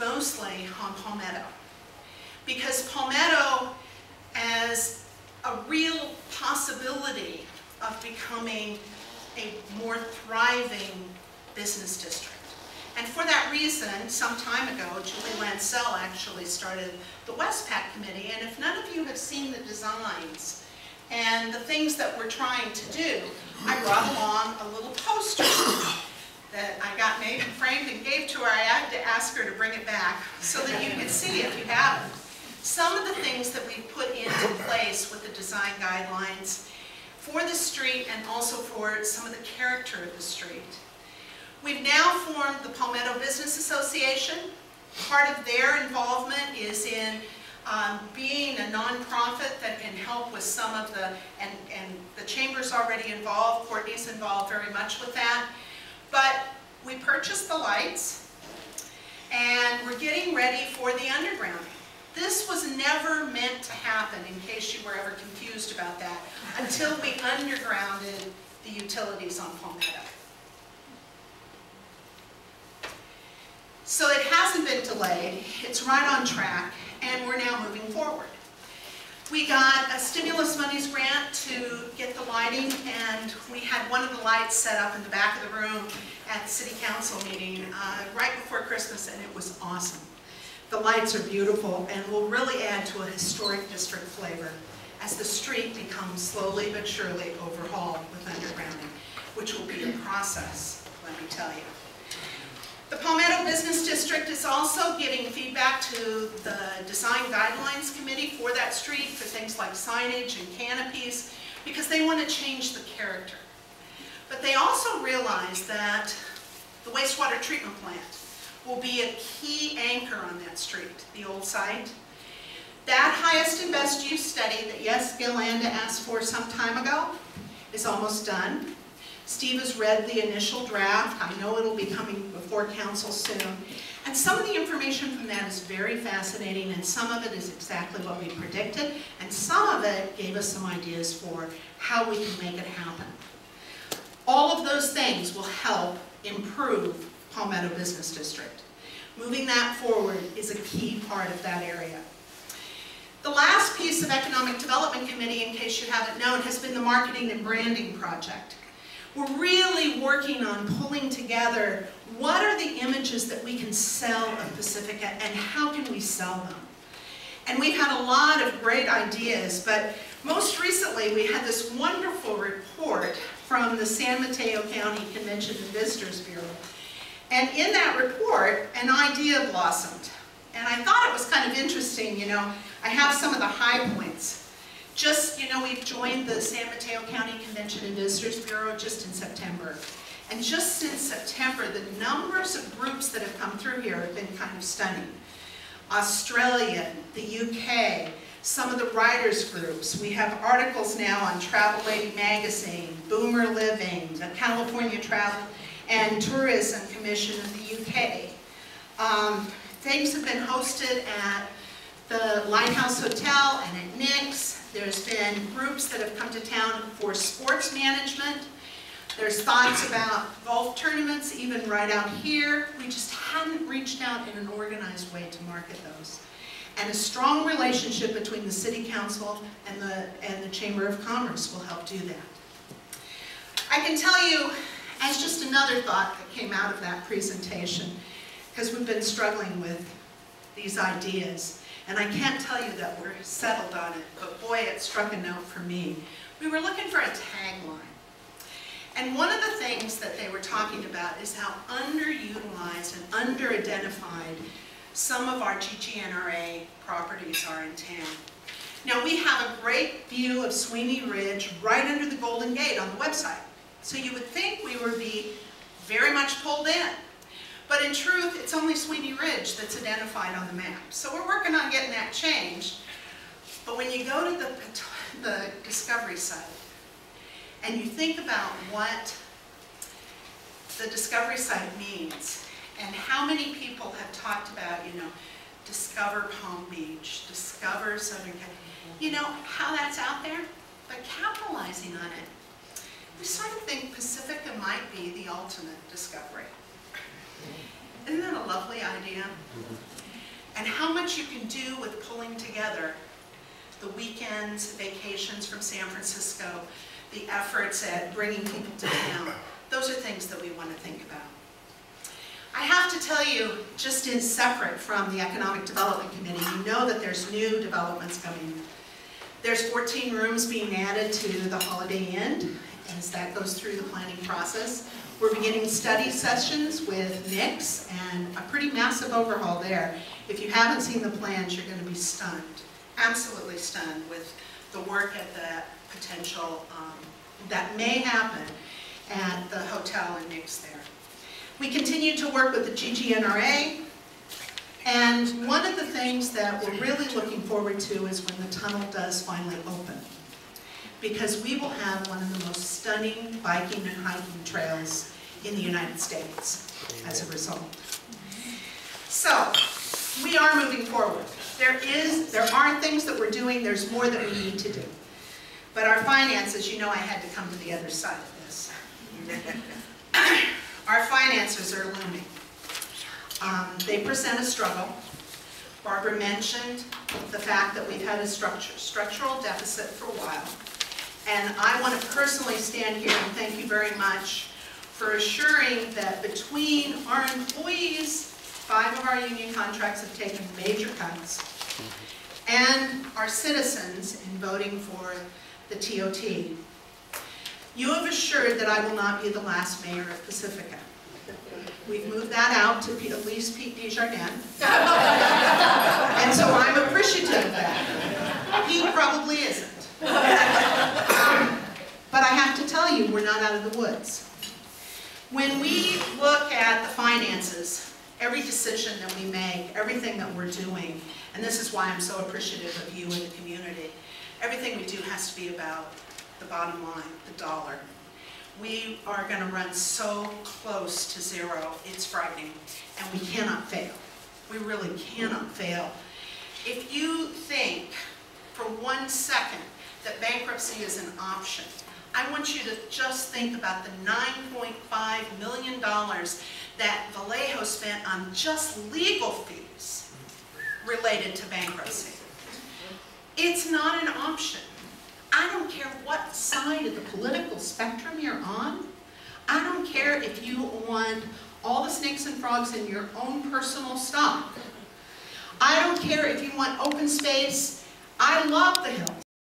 mostly on Palmetto, because Palmetto as a real possibility of becoming a more thriving business district. And for that reason, some time ago, Julie Lancel actually started the Westpac Committee, and if none of you have seen the designs and the things that we're trying to do, I brought along a little poster that I got made and framed and gave to her. I had to ask her to bring it back so that you can see if you haven't. Some of the things that we've put into place with the design guidelines for the street and also for some of the character of the street. We've now formed the Palmetto Business Association. Part of their involvement is in being a nonprofit that can help with some of the, and the chamber's already involved, Courtney's involved very much with that. But we purchased the lights and we're getting ready for the undergrounding. This was never meant to happen, in case you were ever confused about that, until we undergrounded the utilities on Palmetto. So it hasn't been delayed, it's right on track, and we're now moving forward. We got a stimulus monies grant to get the lighting, and we had one of the lights set up in the back of the room at the city council meeting right before Christmas, and it was awesome. The lights are beautiful and will really add to a historic district flavor as the street becomes slowly but surely overhauled with undergrounding, which will be a process, let me tell you. The Palmetto Business District is also giving feedback to the Design Guidelines Committee for that street for things like signage and canopies, because they want to change the character. But they also realize that the wastewater treatment plant will be a key anchor on that street, the old site. That highest and best use study that, yes, Yolanda asked for some time ago is almost done. Steve has read the initial draft. I know it'll be coming before council soon. And some of the information from that is very fascinating, and some of it is exactly what we predicted, and some of it gave us some ideas for how we can make it happen. All of those things will help improve Palmetto Business District. Moving that forward is a key part of that area. The last piece of Economic Development Committee, in case you haven't known, has been the Marketing and Branding Project. We're really working on pulling together what are the images that we can sell of Pacifica and how can we sell them. And we've had a lot of great ideas, but most recently we had this wonderful report from the San Mateo County Convention and Visitors Bureau. And in that report, an idea blossomed. And I thought it was kind of interesting, you know, I have some of the high points. Just, you know, we've joined the San Mateo County Convention and Visitors Bureau just in September. And just since September, the numbers of groups that have come through here have been kind of stunning. Australia, the UK, some of the writers groups. We have articles now on Travel Lady Magazine, Boomer Living, the California Travel and Tourism Commission of the UK. Things have been hosted at the Lighthouse Hotel and at Nick's. There's been groups that have come to town for sports management. There's thoughts about golf tournaments, even right out here. We just hadn't reached out in an organized way to market those. And a strong relationship between the City Council and the Chamber of Commerce will help do that. I can tell you, as just another thought that came out of that presentation, because we've been struggling with these ideas, and I can't tell you that we're settled on it, but boy, it struck a note for me. We were looking for a tagline. And one of the things that they were talking about is how underutilized and under-identified some of our GGNRA properties are in town. Now, we have a great view of Sweeney Ridge right under the Golden Gate on the website. So you would think we would be very much pulled in. But in truth, it's only Sweeney Ridge that's identified on the map. So we're working on getting that changed. But when you go to the Discovery site, and you think about what the Discovery site means, and how many people have talked about, you know, discover Palm Beach, discover Southern California, you know, how that's out there, but capitalizing on it. We sort of think Pacifica might be the ultimate discovery. Isn't that a lovely idea? And how much you can do with pulling together the weekends, vacations from San Francisco, the efforts at bringing people to town. Those are things that we want to think about. I have to tell you, just in separate from the Economic Development Committee, you know that there's new developments coming. There's 14 rooms being added to the Holiday Inn as that goes through the planning process. We're beginning study sessions with Nick's and a pretty massive overhaul there. If you haven't seen the plans, you're going to be stunned, absolutely stunned with the work at the potential that may happen at the hotel and Nick's there. We continue to work with the GGNRA, and one of the things that we're really looking forward to is when the tunnel does finally open, because we will have one of the most stunning biking and hiking trails in the United States as a result. So, we are moving forward. There are things that we're doing, there's more that we need to do. But our finances, you know I had to come to the other side of this. Our finances are looming. They present a struggle. Barbara mentioned the fact that we've had a structural deficit for a while. And I want to personally stand here and thank you very much for assuring that between our employees, 5 of our union contracts have taken major cuts, and our citizens in voting for the TOT, you have assured that I will not be the last mayor of Pacifica. We've moved that out to at least Pete Desjardins. And so I'm appreciative of that. He probably isn't. But I have to tell you, we're not out of the woods. When we look at the finances, every decision that we make, everything that we're doing, and this is why I'm so appreciative of you and the community, everything we do has to be about the bottom line, the dollar. We are going to run so close to zero, it's frightening, and we cannot fail. We really cannot fail. If you think for 1 second that bankruptcy is an option, I want you to just think about the $9.5 million that Vallejo spent on just legal fees related to bankruptcy. It's not an option. I don't care what side of the political spectrum you're on. I don't care if you want all the snakes and frogs in your own personal stock. I don't care if you want open space. I love the Hills.